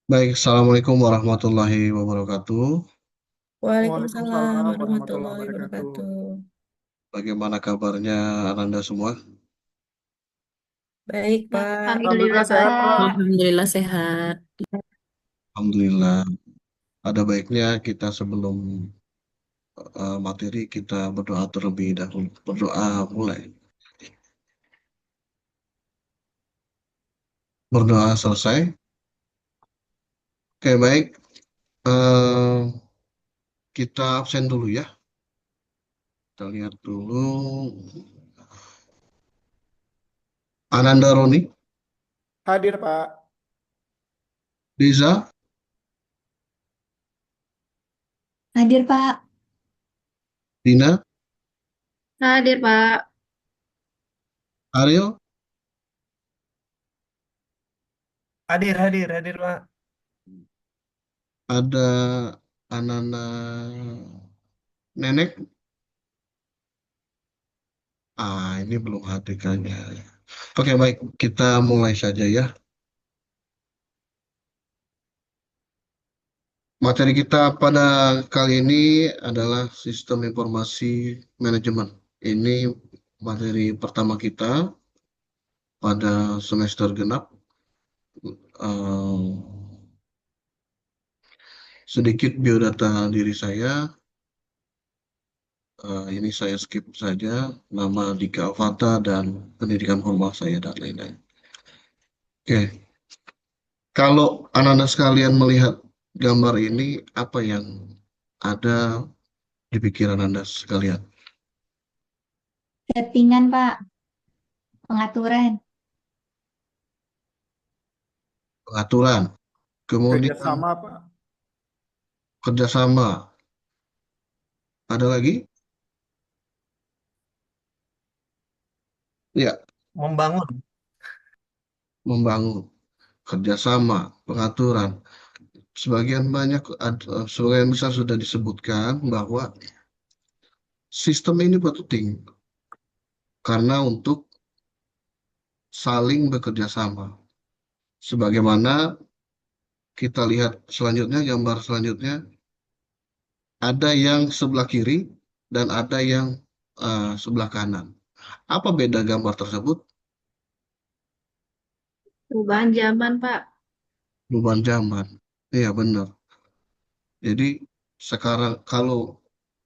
Baik, Assalamualaikum warahmatullahi wabarakatuh. Waalaikumsalam Waalaikumsalam warahmatullahi warahmatullahi wabarakatuh. wabarakatuh. Bagaimana kabarnya Ananda semua? Baik, Pak. Alhamdulillah Alhamdulillah sehat, Pak. Pak. Alhamdulillah sehat. Alhamdulillah. Ada baiknya kita sebelum materi kita berdoa terlebih dahulu. Berdoa mulai. Berdoa selesai. Oke, baik. Eh, kita absen dulu ya. Kita lihat dulu. Ananda Roni, Hadir, Pak. Diza, Hadir Pak. Dina, Hadir Pak. Ariel, Hadir, Pak. ada Ananda Nenek. Ini belum hadir kayaknya. Oke, baik. Kita mulai saja ya. Materi kita pada kali ini adalah sistem informasi manajemen. Ini materi pertama kita pada semester genap. Eh, Sedikit biodata diri saya. Ini saya skip saja. Nama Dika Avata dan pendidikan formal saya dan lain-lain. Oke, kalau anak-anak sekalian melihat gambar ini, apa yang ada di pikiran Anda sekalian? Settingan Pak. Pengaturan. Pengaturan, kemudian Kerjasama, Pak. kerjasama. Ada lagi? Ya, Membangun. membangun, kerjasama, pengaturan. Sebagian besar sudah disebutkan bahwa sistem ini penting karena untuk saling bekerja sama. Sebagaimana kita lihat selanjutnya, gambar selanjutnya, ada yang sebelah kiri dan ada yang sebelah kanan. Apa beda gambar tersebut? Perubahan zaman Pak. Perubahan zaman. Iya, benar. Jadi sekarang kalau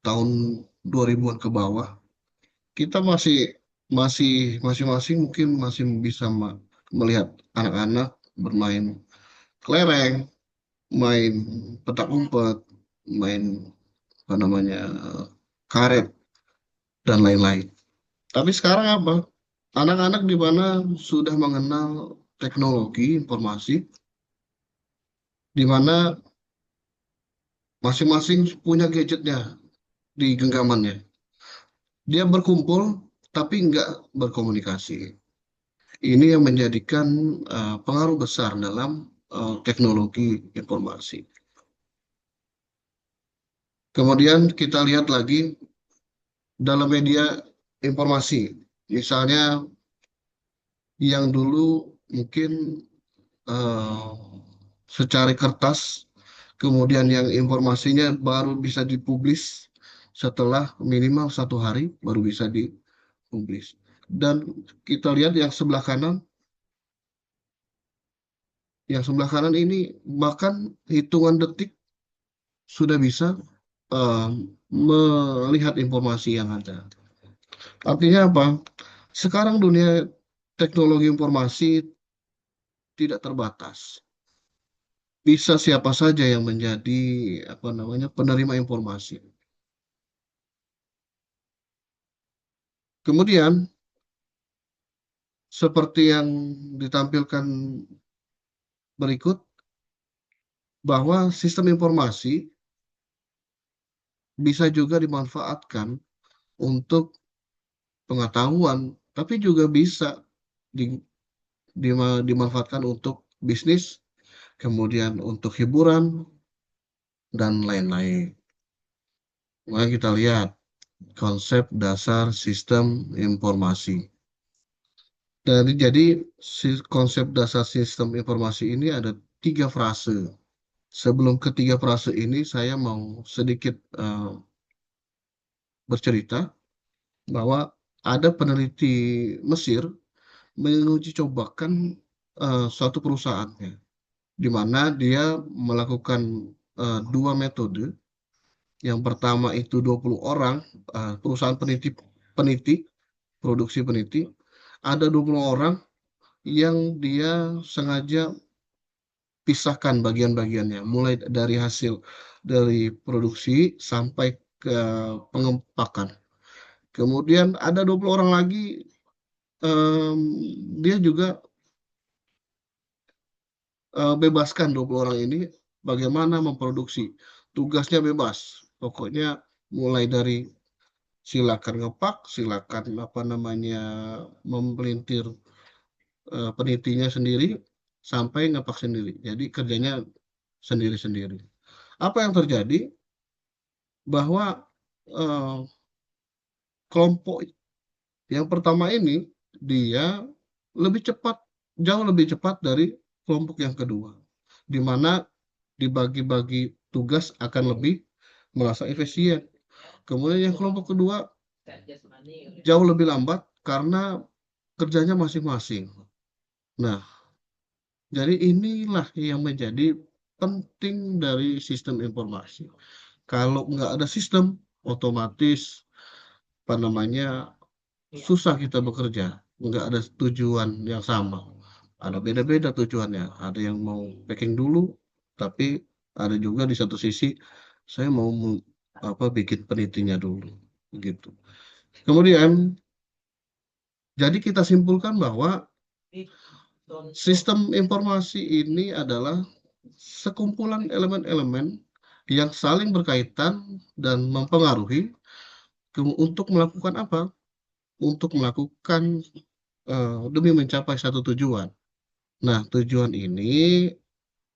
tahun 2000-an ke bawah, kita masih masih masing-masing mungkin masih bisa melihat anak-anak bermain kelereng, main petak umpet, main apa namanya karet dan lain-lain. Tapi sekarang apa? Anak-anak di mana sudah mengenal teknologi informasi, di mana masing-masing punya gadgetnya di genggamannya. Dia berkumpul tapi nggak berkomunikasi. Ini yang menjadikan pengaruh besar dalam teknologi informasi. Kemudian kita lihat lagi dalam media informasi. Misalnya yang dulu mungkin eh, secari kertas, kemudian yang informasinya baru bisa dipublis setelah minimal 1 hari baru bisa dipublis. Dan kita lihat yang sebelah kanan ini bahkan hitungan detik sudah bisa eh, melihat informasi yang ada. Artinya apa? Sekarang dunia teknologi informasi tidak terbatas. Bisa siapa saja yang menjadi apa namanya penerima informasi. Kemudian seperti yang ditampilkan berikut bahwa sistem informasi bisa juga dimanfaatkan untuk pengetahuan, tapi juga bisa di- dimanfaatkan untuk bisnis, kemudian untuk hiburan dan lain-lain. Mari kita lihat konsep dasar sistem informasi. Jadi konsep dasar sistem informasi ini ada 3 frase. Sebelum ketiga frase ini, saya mau sedikit bercerita bahwa ada peneliti Mesir menguji cobakan suatu perusahaannya, di mana dia melakukan 2 metode. Yang pertama itu 20 orang, perusahaan peniti, produksi peniti. Ada 20 orang yang dia sengaja pisahkan bagian-bagiannya, mulai dari hasil dari produksi sampai ke pengepakan. Kemudian ada 20 orang lagi, em, dia juga bebaskan 20 orang ini bagaimana memproduksi. Tugasnya bebas. Pokoknya mulai dari silakan ngepak, silakan memelintir penitinya sendiri sampai ngepak sendiri. Jadi kerjanya sendiri-sendiri. Apa yang terjadi? Bahwa eh, kelompok yang pertama ini dia lebih cepat, jauh lebih cepat dari kelompok yang kedua, di mana dibagi-bagi tugas akan lebih merasa efisien. Kemudian yang kelompok kedua jauh lebih lambat karena kerjanya masing-masing. Nah, jadi inilah yang menjadi penting dari sistem informasi. Kalau nggak ada sistem, otomatis susah kita bekerja. Nggak ada tujuan yang sama. Ada beda-beda tujuannya. Ada yang mau packing dulu, tapi ada juga di satu sisi saya mau bikin penitinya dulu, gitu. Kemudian, jadi kita simpulkan bahwa sistem informasi ini adalah sekumpulan elemen-elemen yang saling berkaitan dan mempengaruhi untuk melakukan apa? Untuk melakukan demi mencapai satu tujuan. Nah, tujuan ini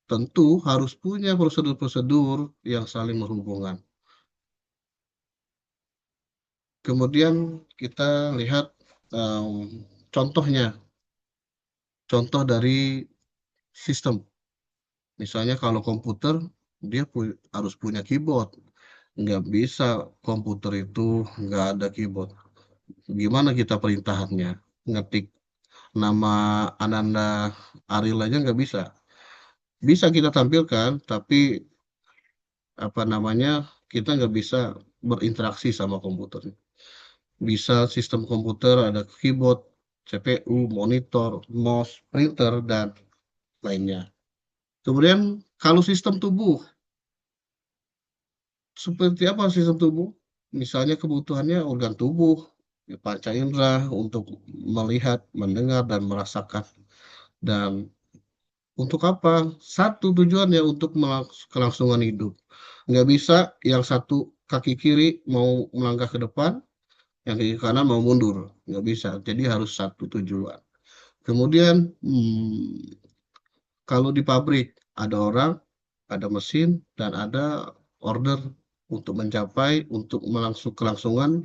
tentu harus punya prosedur-prosedur yang saling berhubungan. Kemudian kita lihat contohnya, contoh dari sistem. Misalnya kalau komputer, dia harus punya keyboard. Nggak bisa komputer itu nggak ada keyboard. Gimana kita perintahannya? Ngetik nama Ananda Ariel aja nggak bisa. Bisa kita tampilkan, tapi kita nggak bisa berinteraksi sama komputer. Bisa sistem komputer ada keyboard, CPU, monitor, mouse, printer, dan lainnya. Kemudian kalau sistem tubuh, seperti apa sistem tubuh? Misalnya kebutuhannya organ tubuh, panca indera untuk melihat, mendengar, dan merasakan. Dan untuk apa? Satu tujuannya untuk kelangsungan hidup. Nggak bisa yang satu kaki kiri mau melangkah ke depan, yang kaki kanan mau mundur. Nggak bisa. Jadi harus satu tujuan. Kemudian, kalau di pabrik, ada orang, ada mesin, dan ada order untuk kelangsungan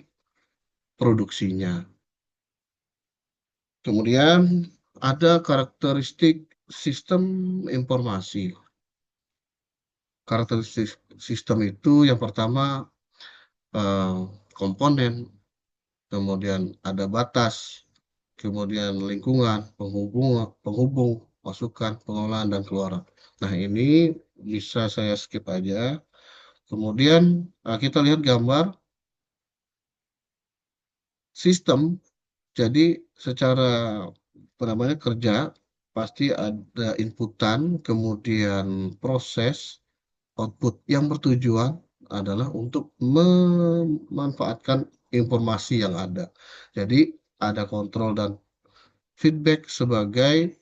produksinya. Kemudian, ada karakteristik sistem informasi. Karakteristik sistem itu yang pertama komponen, kemudian ada batas, kemudian lingkungan, penghubung, masukan, pengolahan, dan keluaran. Nah, ini bisa saya skip aja. Kemudian kita lihat gambar sistem. Jadi secara kerja pasti ada inputan, kemudian proses, output yang bertujuan adalah untuk memanfaatkan informasi yang ada. Jadi ada kontrol dan feedback sebagai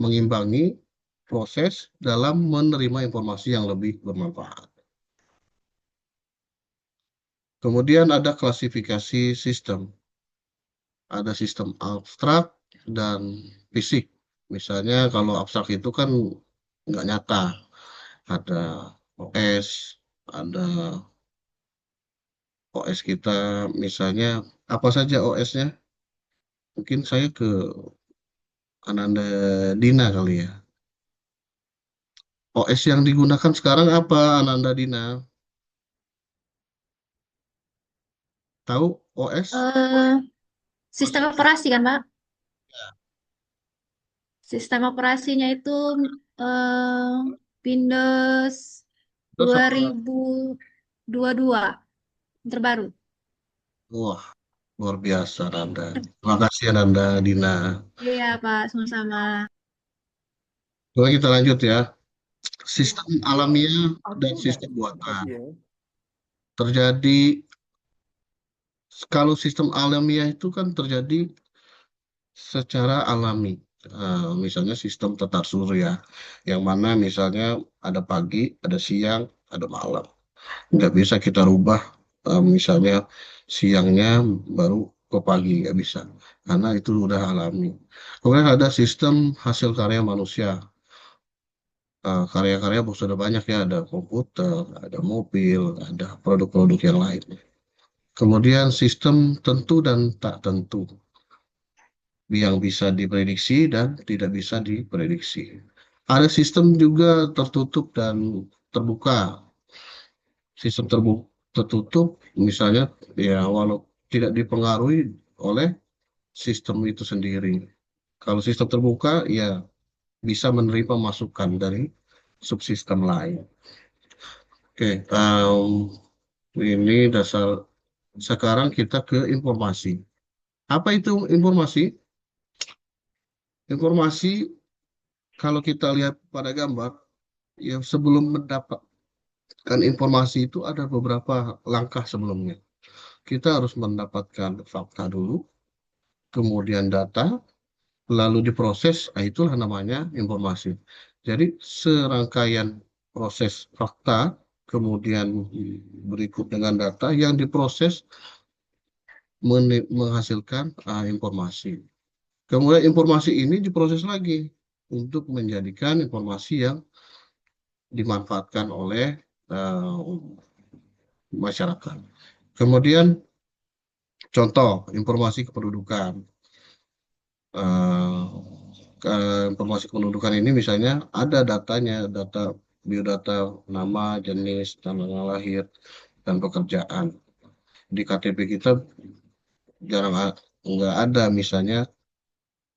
mengimbangi proses dalam menerima informasi yang lebih bermanfaat. Kemudian ada klasifikasi sistem. Ada sistem abstrak dan fisik. Misalnya kalau abstrak itu kan nggak nyata. Ada OS, ada OS kita, misalnya apa saja OS-nya? Mungkin saya ke Ananda Dina kali ya. OS yang digunakan sekarang apa, Ananda Dina? Tahu OS? Sistem operasi kan, Pak? Sistem operasinya itu eh, Windows Terus dua apa? ribu dua puluh dua terbaru. Wah, luar biasa, Nanda. Terima kasih, Ananda Dina. Iya, Pak, sama-sama. Oke, kita lanjut ya. Sistem alamiah dan Aku udah sistem tadi buatan. ya. Terjadi, kalau sistem alamiah itu kan terjadi secara alami. Misalnya sistem tata surya, yang mana misalnya ada pagi, ada siang, ada malam. Nggak bisa kita rubah, misalnya siangnya baru ke pagi, nggak bisa. Karena itu udah alami. Kemudian ada sistem hasil karya manusia. Karya-karya sudah banyak ya, ada komputer, ada mobil, ada produk-produk yang lain. Kemudian sistem tentu dan tak tentu, yang bisa diprediksi dan tidak bisa diprediksi. Ada sistem juga tertutup dan terbuka. Sistem tertutup misalnya ya walau tidak dipengaruhi oleh sistem itu sendiri. Kalau sistem terbuka ya bisa menerima masukan dari subsistem lain. Oke, ini dasar. Sekarang kita ke informasi. Apa itu informasi? Informasi, kalau kita lihat pada gambar, ya sebelum mendapatkan informasi itu ada beberapa langkah sebelumnya. Kita harus mendapatkan fakta dulu, kemudian data, lalu diproses, itulah namanya informasi. Jadi serangkaian proses fakta, kemudian berikut dengan data yang diproses menghasilkan informasi. Kemudian informasi ini diproses lagi untuk menjadikan informasi yang dimanfaatkan oleh uh, masyarakat. Kemudian contoh informasi kependudukan. Uh, Informasi kependudukan ini misalnya ada datanya, data biodata, nama, jenis, tanggal lahir, dan pekerjaan. Di KTP kita jarang nggak ada misalnya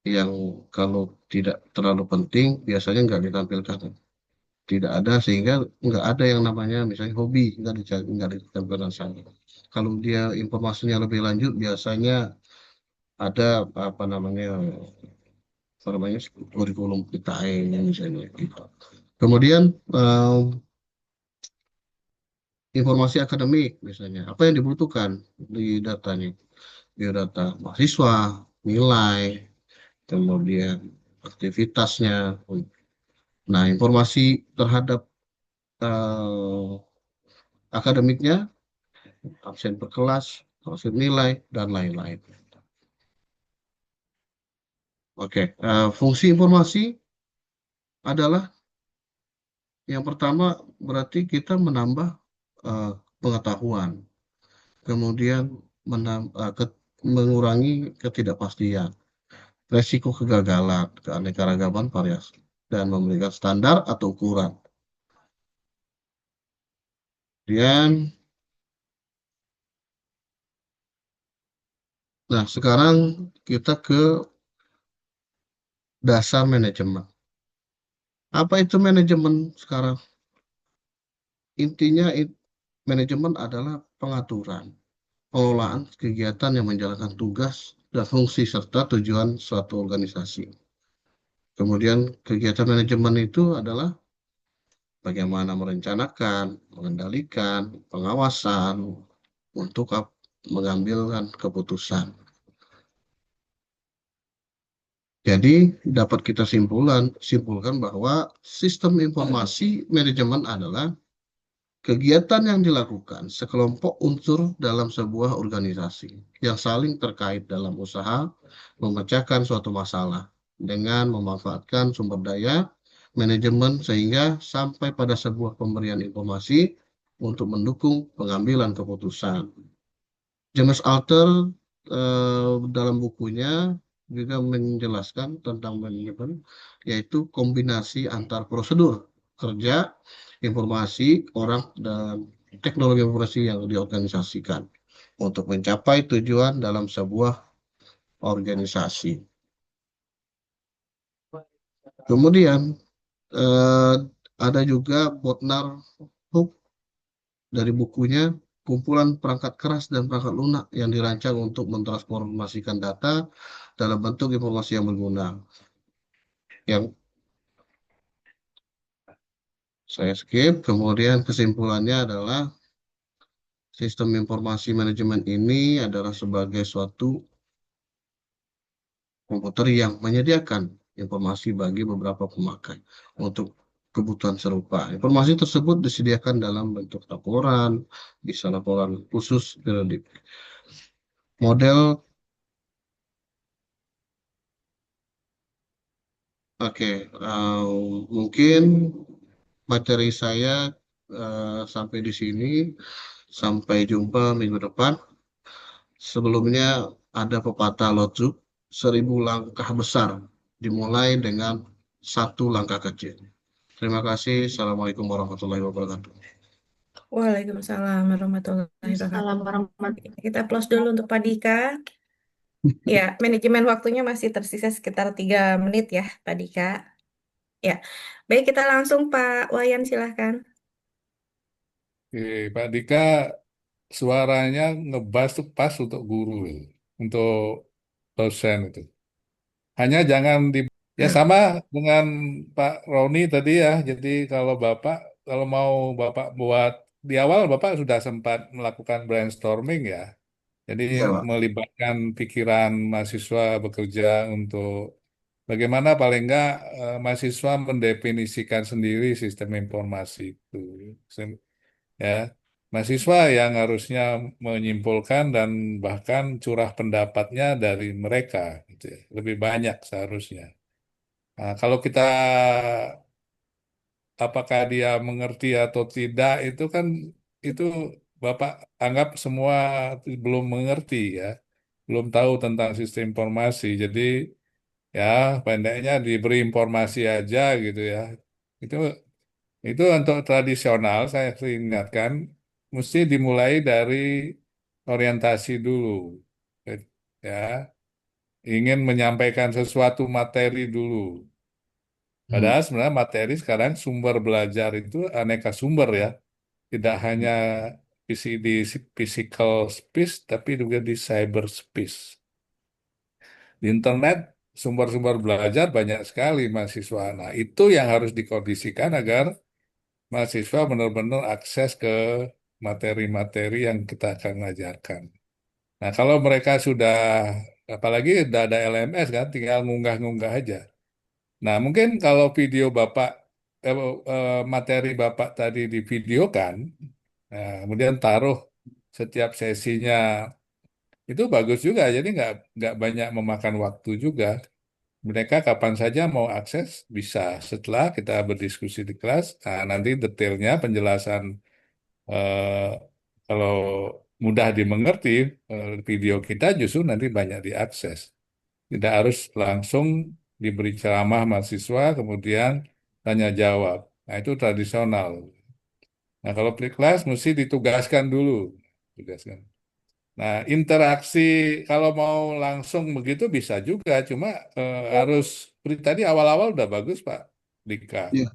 yang kalau tidak terlalu penting biasanya nggak ditampilkan. Tidak ada sehingga nggak ada yang namanya misalnya hobi nggak ditampilkan sana. Kalau dia informasinya lebih lanjut biasanya ada apa namanya kurikulum kita ini misalnya gitu. Kemudian informasi akademik misalnya apa yang dibutuhkan di datanya, biodata mahasiswa, nilai, kemudian aktivitasnya. Nah, informasi terhadap eh, akademiknya, absen per kelas, absen nilai, dan lain-lain. Oke, fungsi informasi adalah yang pertama berarti kita menambah eh, pengetahuan, kemudian mengurangi ketidakpastian, resiko kegagalan, keanekaragaman variasi, dan memberikan standar atau ukuran. Kemudian, nah sekarang kita ke dasar manajemen. Apa itu manajemen sekarang? Intinya manajemen adalah pengaturan, pengelolaan kegiatan yang menjalankan tugas dan fungsi serta tujuan suatu organisasi. Kemudian kegiatan manajemen itu adalah bagaimana merencanakan, mengendalikan, pengawasan untuk mengambilkan keputusan. Jadi dapat kita simpulkan bahwa sistem informasi manajemen adalah kegiatan yang dilakukan sekelompok unsur dalam sebuah organisasi yang saling terkait dalam usaha memecahkan suatu masalah dengan memanfaatkan sumber daya manajemen sehingga sampai pada sebuah pemberian informasi untuk mendukung pengambilan keputusan. James Alter dalam bukunya juga menjelaskan tentang manajemen, yaitu kombinasi antar prosedur kerja, informasi, orang, dan teknologi informasi yang diorganisasikan untuk mencapai tujuan dalam sebuah organisasi. Kemudian eh, ada juga Botnar Hook dari bukunya kumpulan perangkat keras dan perangkat lunak yang dirancang untuk mentransformasikan data dalam bentuk informasi yang berguna. Yang saya skip, kemudian kesimpulannya adalah sistem informasi manajemen ini adalah sebagai suatu komputer yang menyediakan informasi bagi beberapa pemakai untuk kebutuhan serupa. Informasi tersebut disediakan dalam bentuk laporan, bisa laporan khusus periodik. Model, oke, mungkin materi saya sampai di sini. Sampai jumpa minggu depan. Sebelumnya ada pepatah Lotzu, 1000 langkah besar dimulai dengan 1 langkah kecil. Terima kasih. Assalamualaikum warahmatullahi wabarakatuh. Waalaikumsalam warahmatullahi wabarakatuh. Salam warahmatullahi. Kita close dulu untuk Pak Dika. Ya, manajemen waktunya masih tersisa sekitar 3 menit ya, Pak Dika. Ya, baik kita langsung Pak Wayan silahkan. Oke, Pak Dika suaranya ngebas tuh pas untuk guru, itu. Untuk dosen itu. Hanya jangan di ya sama dengan Pak Roni tadi ya. Jadi kalau mau Bapak buat di awal Bapak sudah sempat melakukan brainstorming ya. Jadi Iya, Pak. melibatkan pikiran mahasiswa bekerja untuk bagaimana paling enggak mahasiswa mendefinisikan sendiri sistem informasi itu. Ya, mahasiswa yang harusnya menyimpulkan dan bahkan curah pendapatnya dari mereka, gitu ya. Lebih banyak seharusnya. Nah, kalau kita apakah dia mengerti atau tidak itu Bapak anggap semua belum mengerti ya, belum tahu tentang sistem informasi. Jadi ya pendeknya diberi informasi aja gitu ya. Itu Itu untuk tradisional, saya ingatkan, mesti dimulai dari orientasi dulu. Ya, ingin menyampaikan sesuatu materi dulu. Padahal sebenarnya materi sekarang sumber belajar itu aneka sumber ya. Tidak hanya di physical space, tapi juga di cyber space. Di internet, sumber-sumber belajar banyak sekali mahasiswa. Nah, itu yang harus dikondisikan agar mahasiswa benar-benar akses ke materi-materi yang kita akan ajarkan. Nah, kalau mereka sudah, apalagi sudah ada LMS kan, tinggal ngunggah-ngunggah aja. Nah, mungkin kalau video Bapak, materi Bapak tadi divideokan, nah, kemudian taruh setiap sesinya, itu bagus juga, jadi nggak banyak memakan waktu juga. Mereka kapan saja mau akses bisa setelah kita berdiskusi di kelas. Nah, nanti detailnya penjelasan eh, kalau mudah dimengerti video kita justru nanti banyak diakses. Tidak harus langsung diberi ceramah mahasiswa kemudian tanya jawab. Nah, itu tradisional. Nah, kalau pre-class mesti ditugaskan dulu. Tugaskan. Nah, interaksi kalau mau langsung begitu bisa juga, cuma harus tadi awal-awal udah bagus Pak Dika. Iya.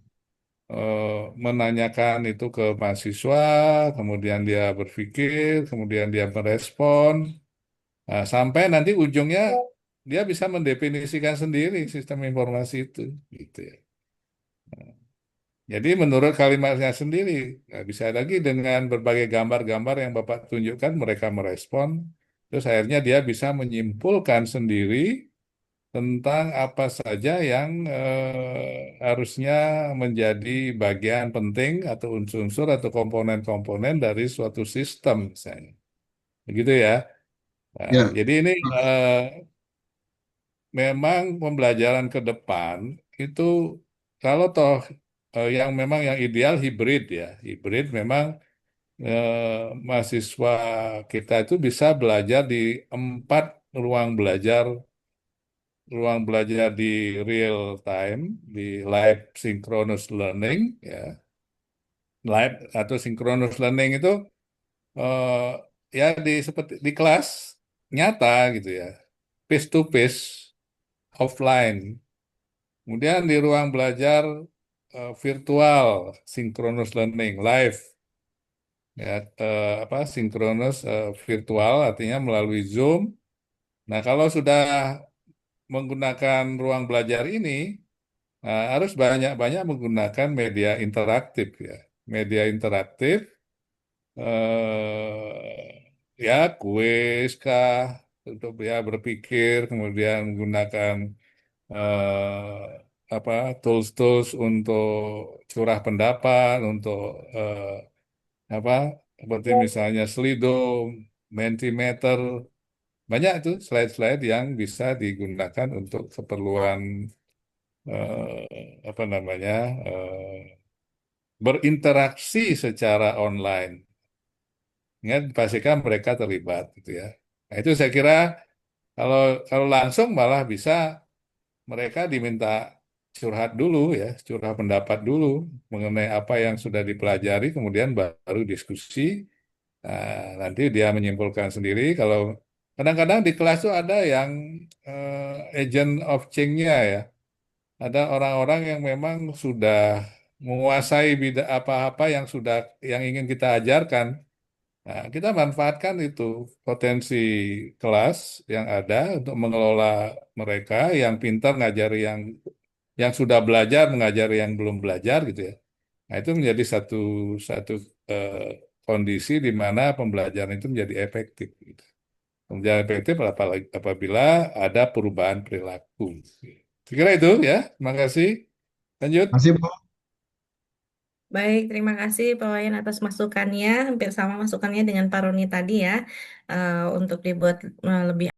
Menanyakan itu ke mahasiswa, kemudian dia berpikir, kemudian dia merespon, nah, sampai nanti ujungnya dia bisa mendefinisikan sendiri sistem informasi itu, gitu ya. Jadi menurut kalimatnya sendiri, nah, bisa lagi dengan berbagai gambar-gambar yang Bapak tunjukkan mereka merespon, terus akhirnya dia bisa menyimpulkan sendiri tentang apa saja yang harusnya menjadi bagian penting atau unsur-unsur atau komponen-komponen dari suatu sistem misalnya. Begitu ya. Nah, Ya. jadi ini memang pembelajaran ke depan itu kalau toh yang memang yang ideal hibrid ya. Hibrid memang mahasiswa kita itu bisa belajar di 4 ruang belajar ruang belajar di real time, di live synchronous learning, ya. Live atau synchronous learning itu eh, ya seperti di kelas nyata gitu ya, face to face, offline. Kemudian di ruang belajar virtual, synchronous learning, live, ya, synchronous virtual artinya melalui Zoom. Nah, kalau sudah menggunakan ruang belajar ini, harus banyak-banyak menggunakan media interaktif ya. Media interaktif, ya kuis kah, untuk ya berpikir, kemudian menggunakan apa tools-tools untuk curah pendapat, untuk apa seperti misalnya Slido, Mentimeter, banyak itu slide-slide yang bisa digunakan untuk keperluan apa namanya berinteraksi secara online. Ingat, pastikan mereka terlibat gitu ya. Nah, itu saya kira kalau kalau langsung malah bisa mereka diminta curhat dulu ya, curhat pendapat dulu mengenai apa yang sudah dipelajari, kemudian baru diskusi. Nanti dia menyimpulkan sendiri. Kalau kadang-kadang di kelas itu ada yang agent of change-nya ya. Ada orang-orang yang memang sudah menguasai bidang apa-apa yang ingin kita ajarkan. Nah, kita manfaatkan itu potensi kelas yang ada untuk mengelola mereka yang pintar ngajari yang sudah belajar mengajari yang belum belajar gitu ya. Nah, itu menjadi satu satu eh, kondisi di mana pembelajaran itu menjadi efektif gitu. Pembelajaran efektif apabila ada perubahan perilaku. Saya kira itu ya. Terima kasih. Lanjut. Masih, Bu. Baik, terima kasih Pak Wayan atas masukannya. Hampir sama masukannya dengan Pak Roni tadi ya, untuk dibuat lebih